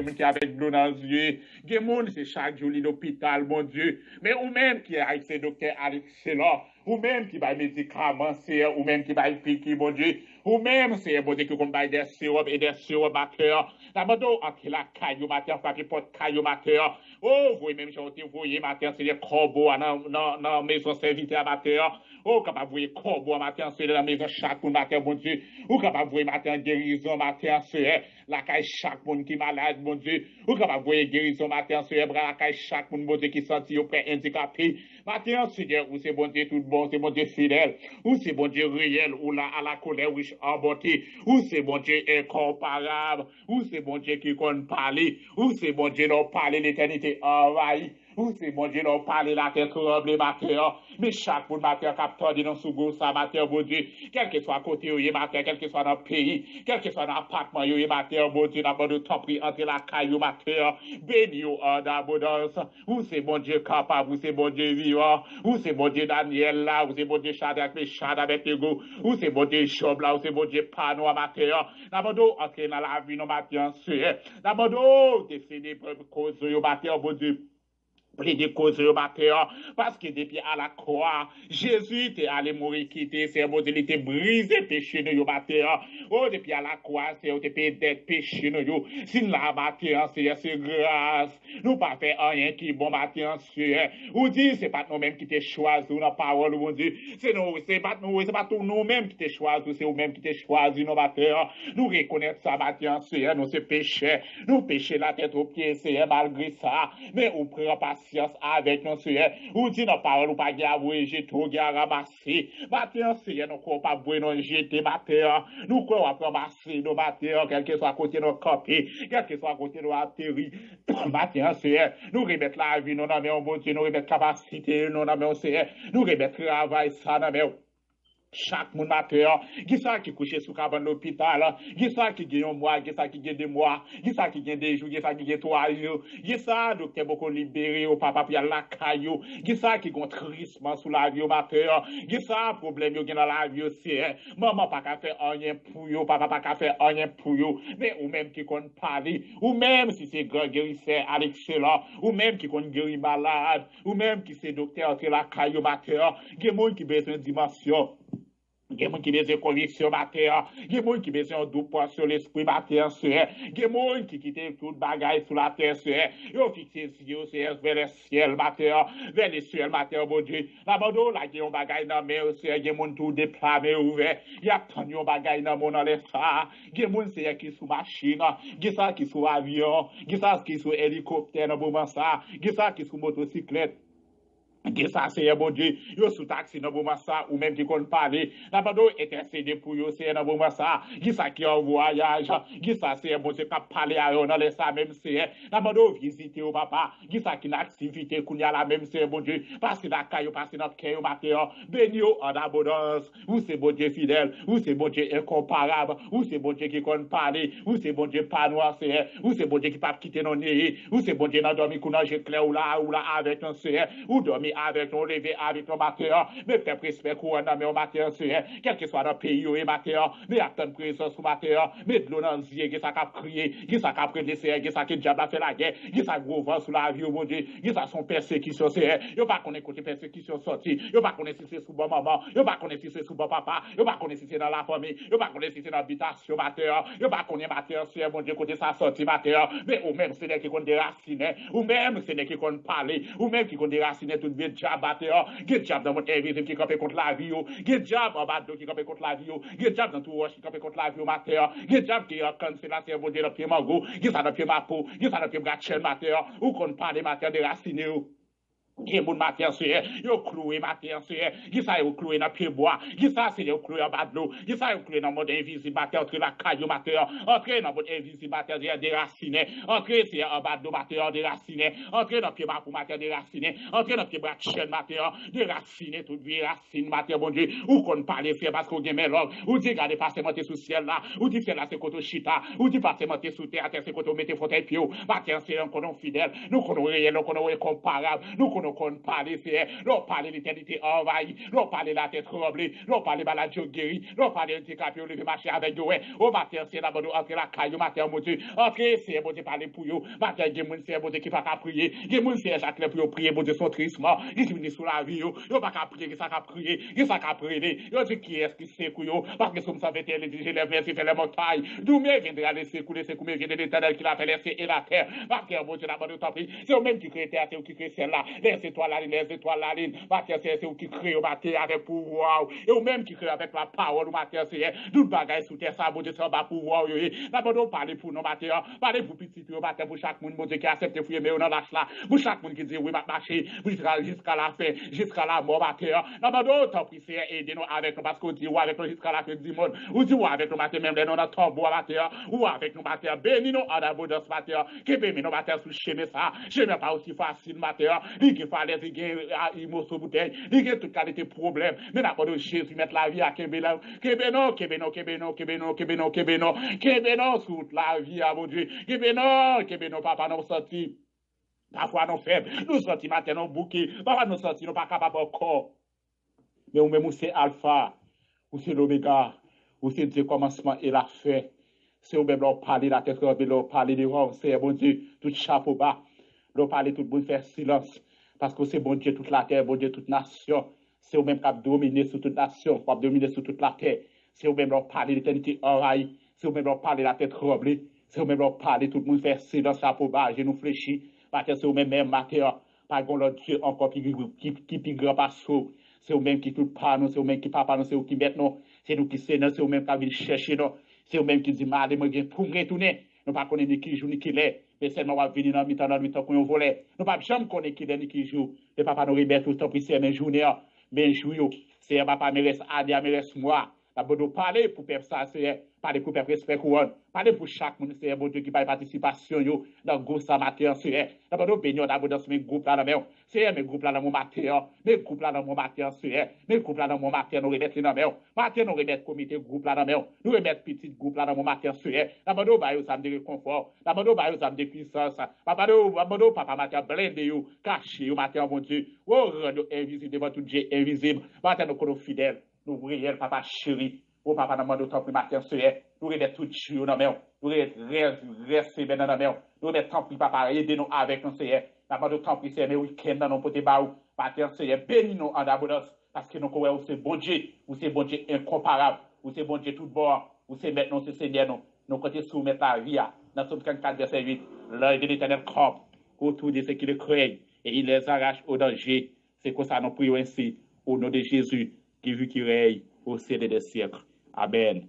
des gens qui avec l'eau dans les yeux, des gens c'est chaque jour l'hôpital, mon Dieu. Mais ou même qui est avec ces docteurs excellents, ou même qui va médicaments, ou même qui va piquer, mon Dieu, ou même c'est bon Dieu qui va des sirop et des sirop mater. D'abord, entre la caillou mater, frappé porte caillou mater. Oh, vous même chanter, vous voyez mater, c'est des corbeaux dans maison serviteur mater. Oh, capable vous corbeau mater, c'est dans la maison chaque mater, mon Dieu. Ou capable vous mater guérison mater, c'est la caille chaque monde qui malade, mon Dieu. Ou capable vous guérison mater, c'est la caille chaque monde, mon Dieu, qui senti au près handicapé. Matin, Seigneur, ou c'est bon Dieu tout bon, c'est bon Dieu fidèle, ou c'est bon Dieu réel, ou là à la colère riche en bonté, ou c'est bon Dieu incomparable, ou c'est bon Dieu qui compte parler, ou c'est bon Dieu non parler l'éternité envahie, ou c'est bon Dieu non parler la tête tremblée matin, mais chaque monde matin capteur de dans sous ça matin, bon Dieu, quel que soit côté où matin, quel que soit dans le pays, quel que soit dans l'appartement où matin, bon Dieu, d'abord de temps pris entre la caillou matin, béni en abondance, ou c'est bon Dieu capable, ou c'est bon Dieu vivant, ou c'est bon Dieu Daniel là, ou c'est bon Dieu Shadrach, Meshach, Abednego, ou c'est bon Dieu Job là, ou c'est bon Dieu Pano matin, d'abord entrer dans la vie, nos matin, d'abord définir pour cause au matin, bon Dieu. Plaider cause au matin, parce que depuis à la croix, Jésus était allé mourir, quitter, c'est bon Dieu, il était brisé, péché, nous, au matin. Oh, depuis à la croix, c'est, au était d'être péché, nous, si la matin, c'est grâce. Nous pas fait rien qui bon matin, c'est, ou dit, c'est pas nous-mêmes qui t'ai choisi, ou la parole, ou Dieu, c'est nous, c'est pas tout nous-mêmes qui t'ai choisi, c'est nous-mêmes qui t'ai choisi, nos matin. Nous reconnaître ça matin, c'est, nous, c'est péché. Nous péché la tête aux pieds, c'est, malgré ça. Mais on prend pas avec nous, Seigneur. Ou dit nos paroles, ou pas avouer, j'ai tout ramassé. Matin, Seigneur, nous ne pas vouer nos jeter, matin. Nous ne pas ramasser nos matin, quel que soit à côté de nos copés, quel que soit à côté de nos atterris. Matin, Seigneur, nous remettre la vie, nous n'avons bon Dieu, nous remettre capacité, nous n'avons Seigneur, nous remettre travail, ça n'avons chaque monde matin, qui ça qui couche sous cabane l'hôpital, qui ça qui gagne un mois, qui ça qui gagne 2 mois, qui ça qui gagne 2 jours, qui ça qui gagne 3 jours, qui ça docteur beaucoup libéré au papa puis la caillou, qui ça qui gon tristement sous la vie au matin, qui ça problème yo gagne dans la vie aussi, maman pas qu'à faire rien pour yo, papa pas qu'à faire rien pour yo, mais ou même qui compte parler, ou même si c'est grand guérisseur à l'excellent, ou même qui compte guérir malade, ou même qui c'est docteur entre la caillou matin, qui monde qui besoin de dimension. Il y a des gens qui besoin de conviction matin, il y a des gens qui besoin de double sur l'esprit matin, il y a des gens qui quittent toute bagaille sur la terre, ils ont fixé les yeux vers le ciel matin, vers le ciel matin, bon Dieu. D'abord, là, il y a un bagaille dans la mer, il y a des gens tout déclamé ouvert, il y a tant de bagaille dans mon l'espace, il y a des gens qui sont machine, il y a des gens qui sont avion, il y a des gens qui sont hélicoptère dans le moment ça, il y a des gens qui sont motocyclette. Que ça c'est bon Dieu yo sous taxi dans moment ça ou même qui compte parler d'abord intercéder pour yo c'est dans moment ça qui ça qui en voyage qui ça c'est bon Dieu qui parler à eux dans les ça même c'est d'abord visiter au papa qui ça qui l'activité qu'on y a la même c'est bon Dieu parce que la caillou parce notre cœur matin béni en abondance ou c'est bon Dieu fidèle ou c'est bon Dieu incomparable ou c'est bon Dieu qui compte parler ou c'est bon Dieu pas noir c'est ou c'est bon Dieu qui pas quitter nos nez ou c'est bon Dieu dans dormir qu'on a clair ou là avec un c'est ou dormir avec ton lever, avec ton matin, mais faire respect couronne dans mon matin, quel que soit dans le pays ou matin, mais attendre présence au matin, mais de l'eau dans le zier, qui ça a crié, qui ça a prédécé, qui ça qui diable a fait la guerre, qui ça gros vent sous la vie au mon Dieu, qui ça son persécution, yo pas connaître côté persécution sorti, yo pas connaître si c'est sous bon maman, yo pas connaître si c'est sous bon papa, yo pas connaître si c'est dans la famille, yo pas connaître si c'est dans l'habitation matin, yo pas connaître matin, c'est mon Dieu côté ça sorti matin, mais ou même c'est qui compte déraciner, ou même c'est qui compte parler, ou même qui compte déraciner tout bien diable get job dans votre invisible qui campé contre la vie, get job en bas qui campé contre la vie, get job dans tout roche qui campé contre la vie matin, get job qui a cancellation bon Dieu dans pied mango, get ça dans pied ma peau, get ça dans pied gâchel matin, ou qu'on parle matin de raciner. Qui moun matin c'est yo cloué matin c'est qui ça yo cloué dans pied bois qui ça c'est yo cloué en bas de l'eau qui ça yo cloué dans mode invisible matin entre la caillou matin entrer dans mode invisible matin déraciné entrer c'est en bas de l'eau matin déraciné entrer dans pied ma pour matin déraciné entrer dans pied bras chaîne matin déraciné toute vie racine matin bon Dieu ou qu'on parler faire parce qu'on gagne l'homme ou dit garder passer monter sous ciel là ou dit ciel là c'est côté chita ou dit passer monter sous terre c'est côté mettre fauteuil pied matin c'est un qu'on fidèle nous qu'on réel nous qu'on comparable nous qu'on nous qu'on parle, Seigneur. Nous parle l'éternité envahie. Nous parle la tête tremblée. Nous parle maladie guérie. Nous parle handicapé au lever marcher avec nous. Au matin, c'est là-bas, entre la caille, matin, mon Dieu. Entre, c'est bon Dieu, parler pour vous. Matin, il y a des gens, c'est bon Dieu, qui va prier. Il y a des gens, c'est Jacques, pour prier, bon Dieu, son tristement. Ils sont venus sous la vie, ils pas qu'à prier, ils sont qu'à prier, ils sont qu'à prier. Ils dit qui est-ce qui c'est, parce que Somme 121, il dit, je lève les les montagnes. D'où me viendra laisser couler, c'est couler, vient de l'éternel qui l'a fait laisser et la terre. Parce que, bon Dieu, d'abord, nous t'en prie. C'est eux-mêmes qui créent terre, c'est eux qui créent celle-là. Les étoiles, la ligne. Matin, c'est eux qui créent, matin, avec pouvoir. Et eux-mêmes qui créent avec la parole, matin, c'est tout bagaille sous terre, ça, bon Dieu, ça va pouvoir. D'abord, nous parler pour nous, matin, parler pour petit, matin, pour chaque monde, bon Dieu, qui accepte de fouiller, mais on en lâche là. Pour chaque monde qui dit, oui, ma marcher, jusqu'à la fin, jusqu'à la mort, matin. D'abord, t'en prie, c'est aider-nous avec nous, parce qu'on dit, ou avec nous jusqu'à la fin du monde. Ou dit, ou avec nous, matin, même les noms de tombeau, matin, ou avec nous, matin, bénis-nous en abondance, matin, qui bénis nous, matin, sous chemin ça. Chemin pas aussi facile, matin, dit qu'il fallait, il m'a sauvé bouteille, dit qu'il y a toute qualité de problème. Mais d'abord, Jésus, mettre la vie à Kébénon, toute la vie à mon Dieu. Kébénon, papa, nous sorti. Parfois, nous faibles, nous sortis matin, nous bouquets, parfois, nous sortis, nous pas capables encore. Mais ou même, c'est Alpha, ou c'est l'Oméga, ou c'est Dieu commencement et la fin. C'est ou même, l'on parle la tête, l'on parle de roi, c'est bon Dieu, tout chapeau bas, l'on parle tout le monde, faire silence, parce que c'est bon Dieu toute la terre, bon Dieu toute nation. C'est ou même qui a dominé sur toute nation, qui a dominé sur toute la terre. C'est ou même, l'on parle l'éternité envahie, c'est ou même, l'on parle la tête tremblée, c'est ou même, l'on parle tout le monde, faire silence, chapeau bas, genoux fléchis. Parce que c'est au même matin, par contre, l'autre Dieu encore qui plus grand pas sous. C'est au même qui tout pas nous, c'est au même qui papa nous, c'est au qui met nous, c'est nous qui c'est nous, c'est au même qui vient chercher nous, c'est au même qui dit madame, moi pour retourner. Nous pas connaître ni qui joue ni qui l'est, mais seulement on va venir dans le mi-temps qu'on volait. Nous pas jamais connaître qui l'est ni qui joue. Le papa nous rebelle tout le temps, puis c'est mes journées, mes jours, c'est papa me reste à me reste moi. D'abord, nous parler pour faire ça, c'est parler pour faire respect couronne. Parler pour chaque monde, c'est bon Dieu qui parle participation dans le groupe ça matin, c'est d'abord nous bénissons d'abord dans ce groupe là dans c'est mes groupes là dans mon matin, mes groupes là dans mon matin, c'est mes groupes là dans mon matin, nous remettre dans matin, matin nous remettre comité groupe là dans nous remettre petit groupe là dans mon matin, c'est d'abord nous bailler ça me de réconfort, d'abord nous bailler ça me de puissance, d'abord nous papa matin blindé yo, caché yo matin mon Dieu, oh rendre invisible devant tout Dieu invisible, matin nous connaissons fidèles. Nous prions, papa chéri, au papa dans le temps plus matin, nous remettons tout Dieu dans la main, nous restons bien dans la main, nous remettons tant pis, papa, aidez-nous avec nous, Seigneur. Nous nous tant pis, Seigneur, mais week-end dans nos potes baou, matin, Seigneur, bénis-nous en abondance, parce que nous croyons, c'est bon Dieu, ou c'est bon Dieu incomparable, ou c'est bon Dieu tout bon, ou c'est maintenant, c'est Seigneur, nous comptons soumettre la vie, dans Somme 44, verset 8, l'œil de l'éternel campe autour de ceux qui le craignent, et il les arrache au danger. C'est comme ça, nous prions ainsi, au nom de Jésus, qui vit qui règne au ciel des siècles. Amen.